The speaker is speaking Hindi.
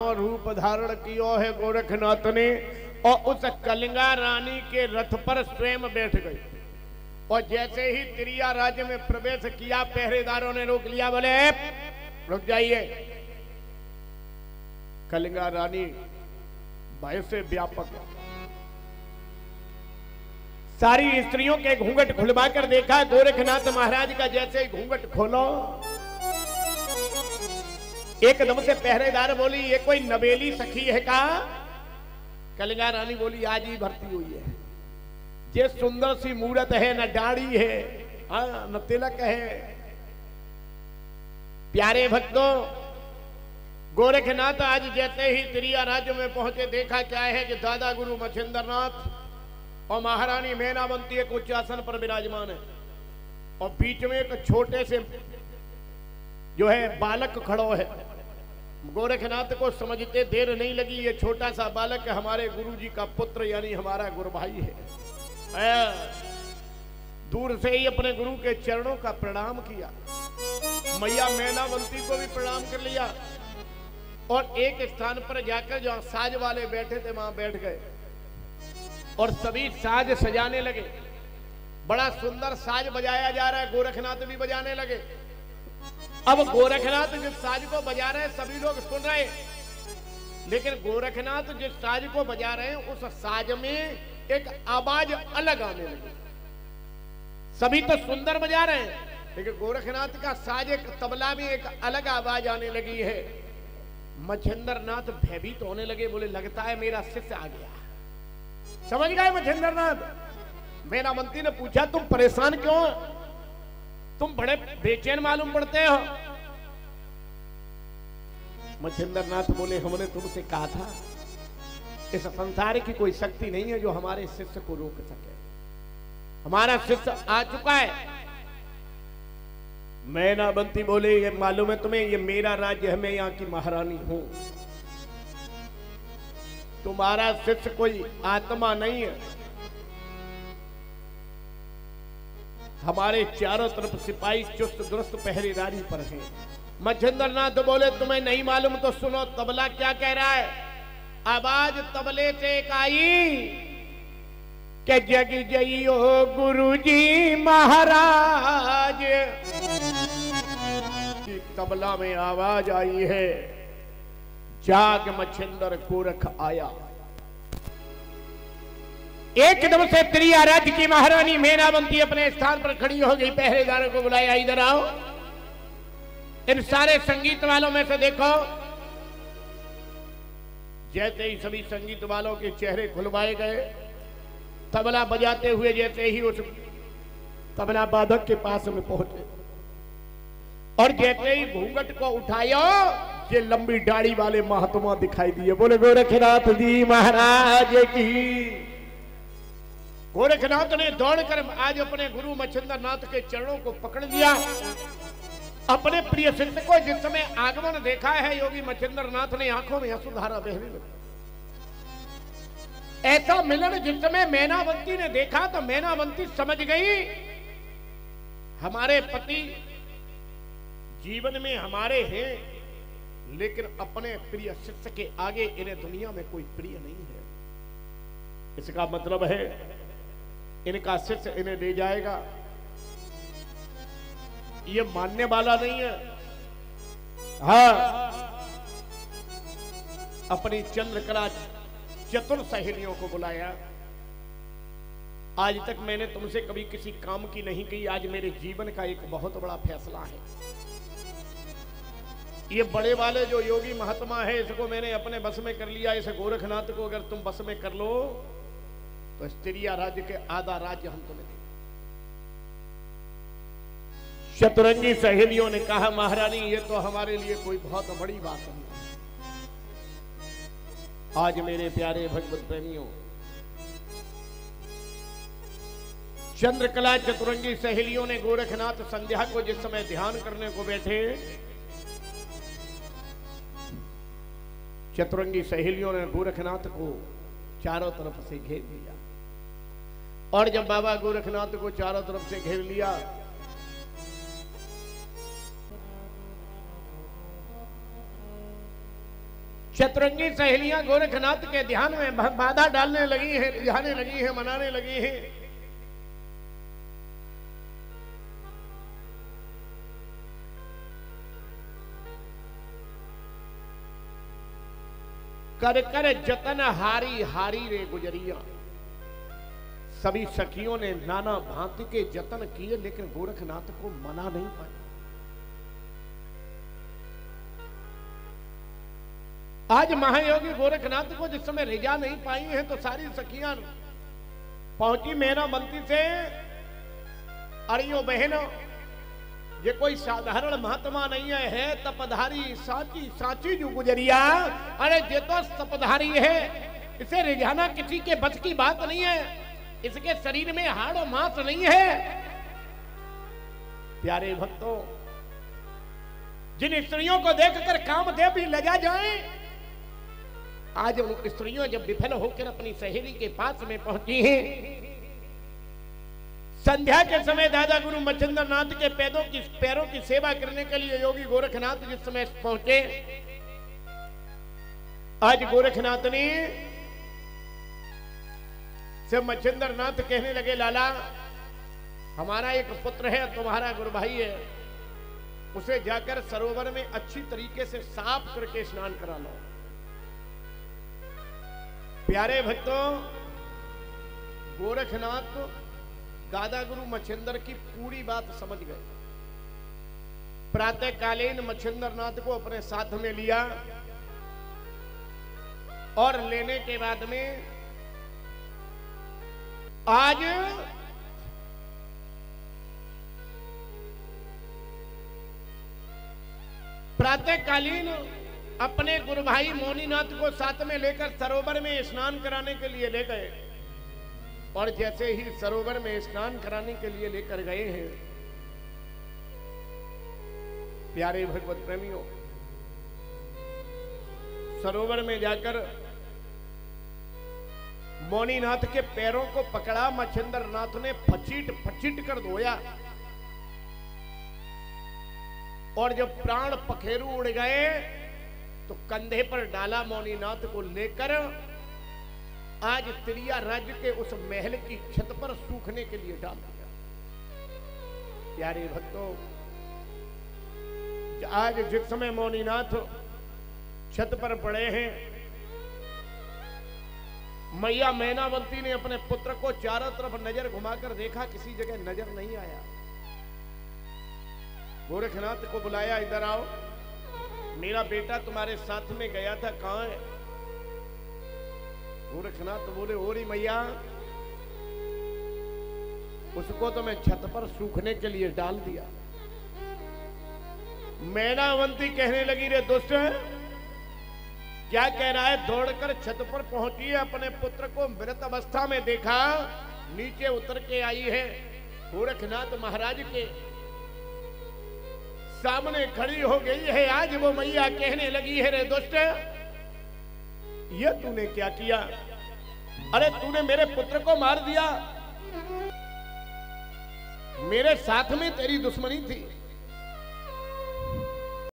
को रूप धारण किया है गोरखनाथ ने, और उस कलिंगा रानी के रथ पर स्वयं बैठ गए। और जैसे ही त्रिया राज्य में प्रवेश किया, पहरेदारों ने रोक लिया, बोले रुक जाइए। कलिंगा रानी भय से व्यापक, सारी स्त्रियों के घूंघट खुलवा कर देखा। गोरखनाथ महाराज का जैसे ही घूंघट खोलो, एकदम से पहरेदार बोली ये कोई नवेली सखी है का? कलिंगा रानी बोली आज ही भर्ती हुई है। ये सुंदर सी मूरत है, न दाढ़ी है, न तिलक है। प्यारे भक्तों, गोरखनाथ आज जैसे ही त्रिया राज्य में पहुंचे, देखा क्या है कि दादा गुरु मच्छिंद्रनाथ और महारानी मैनावंती एक उच्च आसन पर विराजमान है, और बीच में एक छोटे से जो है बालक खड़ो है। गोरखनाथ को समझते देर नहीं लगी, ये छोटा सा बालक हमारे गुरु जी का पुत्र यानी हमारा गुरु भाई है। दूर से ही अपने गुरु के चरणों का प्रणाम किया, मैया मैनावंती को भी प्रणाम कर लिया, और एक स्थान पर जाकर जहां साज वाले बैठे थे वहां बैठ गए, और सभी साज सजाने लगे। बड़ा सुंदर साज बजाया जा रहा है, गोरखनाथ भी बजाने लगे। अब गोरखनाथ जिस साज को बजा रहे हैं सभी लोग सुन रहे हैं, लेकिन गोरखनाथ जिस साज को बजा रहे हैं उस साज में एक आवाज अलग आने लगी। सभी तो सुंदर बजा रहे हैं, लेकिन गोरखनाथ का साज एक तबला में एक अलग आवाज आने लगी है। मच्छिंद्रनाथ भयभीत होने लगे, बोले लगता है मेरा शिष्य आ गया। समझ गए मच्छिंद्रनाथ? मैनावंती ने पूछा तुम परेशान क्यों, तुम बड़े बेचैन मालूम पड़ते हो। मच्छिंद्रनाथ बोले हमने तुमसे कहा था इस संसार की कोई शक्ति नहीं है जो हमारे शिष्य को रोक सके। हमारा शिष्य आ चुका है। मैनावंती बोले ये मालूम है तुम्हें, ये मेरा राज्य है, मैं यहाँ की महारानी हूं। तुम्हारा शिष्य कोई आत्मा नहीं है। हमारे चारों तरफ सिपाही चुस्त दुरुस्त पहरेदारी पर हैं। मच्छिंद्रनाथ बोले तुम्हें नहीं मालूम तो सुनो, तबला क्या कह रहा है। आवाज तबले से एक आई कि जग जइयो गुरुजी महाराज। तबला में आवाज आई है, जाग मच्छिंद्र गोरख आया। एकदम से त्रिया राज्य की महारानी मैनावंती अपने स्थान पर खड़ी हो गई, पहरेदारों को बुलाया इधर आओ। इन सारे संगीत वालों में से देखो, जैसे ही सभी संगीत वालों के चेहरे खुलवाए गए, तबला बजाते हुए जैसे ही उस तबला वादक के पास में पहुंचे, और जैसे ही घूंघट को उठाया, ये लंबी दाढ़ी वाले महात्मा दिखाई दिए। बोले गोरखनाथ जी महाराज की। गोरखनाथ ने दौड़कर आज अपने गुरु मच्छिंद्रनाथ के चरणों को पकड़ लिया। अपने प्रिय शिष्य को जिस समय आगमन देखा है योगी मच्छिंद्रनाथ ने आंखों में आंसुधारा बहने लगी। ऐसा मिलन जिस समय मैनावंती ने देखा तो मैनावंती समझ गई हमारे पति जीवन में हमारे हैं, लेकिन अपने प्रिय शिष्य के आगे इन्हें दुनिया में कोई प्रिय नहीं है। इसका मतलब है इनका शिष्य इन्हें ले जाएगा, ये मानने वाला नहीं है। हाँ, अपनी चंद्रकला चतुर सहेलियों को बुलाया। आज तक मैंने तुमसे कभी किसी काम की नहीं की, आज मेरे जीवन का एक बहुत बड़ा फैसला है। ये बड़े वाले जो योगी महात्मा है इसको मैंने अपने बस में कर लिया। इस गोरखनाथ को अगर तुम बस में कर लो तो त्रिया राज्य के आधा राज्य हम तुम्हें देंगे। शतरंगी सहेलियों ने कहा महारानी ये तो हमारे लिए कोई बहुत बड़ी बात नहीं। आज मेरे प्यारे भगवत प्रेमियों, चंद्रकला चतुरंगी सहेलियों ने गोरखनाथ संध्या को जिस समय ध्यान करने को बैठे, चतुरंगी सहेलियों ने गोरखनाथ को चारों तरफ से घेर लिया। और जब बाबा गोरखनाथ को चारों तरफ से घेर लिया, शतरंगी सहेलियां गोरखनाथ के ध्यान में बाधा डालने लगी हैं, रिझाने लगी हैं, मनाने लगी हैं। कर कर जतन हारी हारी रे गुजरिया। सभी सखियों ने नाना भांति के जतन किए, लेकिन गोरखनाथ को मना नहीं पाए। आज महायोगी गोरखनाथ को जिस समय रिझा नहीं पाई हैं, तो सारी सखियां पहुंची मेनावंती से, अरियो बहनो, ये कोई साधारण महात्मा नहीं है, तपधारी साची साची जो गुजरिया। अरे ये तो तपधारी है, इसे रिझाना किसी के बस की बात नहीं है, इसके शरीर में हाड़ और मांस नहीं है। प्यारे भक्तों, जिन स्त्रियों को देखकर कामदेव भी लजा जाए, आज उन स्त्रियों जब विफल होकर अपनी सहेली के पास में पहुंची हैं, संध्या के समय दादा गुरु मच्छिंद्र नाथ के पैरों की सेवा करने के लिए योगी गोरखनाथ जिस समय पहुंचे, आज गोरखनाथ ने से मच्छिंद्र नाथ कहने लगे, लाला हमारा एक पुत्र है, तुम्हारा गुरु भाई है, उसे जाकर सरोवर में अच्छी तरीके से साफ करके स्नान करा लो। प्यारे भक्तों, गोरखनाथ दादा गुरु मच्छिंद्र की पूरी बात समझ गए। प्रातःकालीन मच्छिंद्र नाथ को अपने साथ में लिया और लेने के बाद में आज प्रातःकालीन अपने गुरु भाई मोनीनाथ को साथ में लेकर सरोवर में स्नान कराने के लिए ले गए। और जैसे ही सरोवर में स्नान कराने के लिए लेकर गए हैं, प्यारे भगवत प्रेमियों, सरोवर में जाकर मोनीनाथ के पैरों को पकड़ा। मच्छिंद्र नाथ ने फचीट फचीट कर धोया और जब प्राण पखेरु उड़ गए तो कंधे पर डाला, मोनीनाथ को लेकर आज त्रिया राज्य के उस महल की छत पर सूखने के लिए डाल दिया। प्यारे भक्तों, आज जिस समय मोनीनाथ छत पर पड़े हैं, मैया मैनावंती ने अपने पुत्र को चारों तरफ नजर घुमाकर देखा, किसी जगह नजर नहीं आया। गोरखनाथ को बुलाया, इधर आओ, मेरा बेटा तुम्हारे साथ में गया था, कहां है? गोरखनाथ बोले, ओरी मैया, उसको तो मैं छत पर सूखने के लिए डाल दिया। मैनावंती कहने लगी, रे दुष्ट, क्या कह रहा है? दौड़कर छत पर पहुंची, अपने पुत्र को मृत अवस्था में देखा, नीचे उतर के आई है, गोरखनाथ महाराज के सामने खड़ी हो गई है। आज वो मैया कहने लगी है, रे दुष्ट, ये तूने क्या किया? अरे तूने मेरे पुत्र को मार दिया, मेरे साथ में तेरी दुश्मनी थी,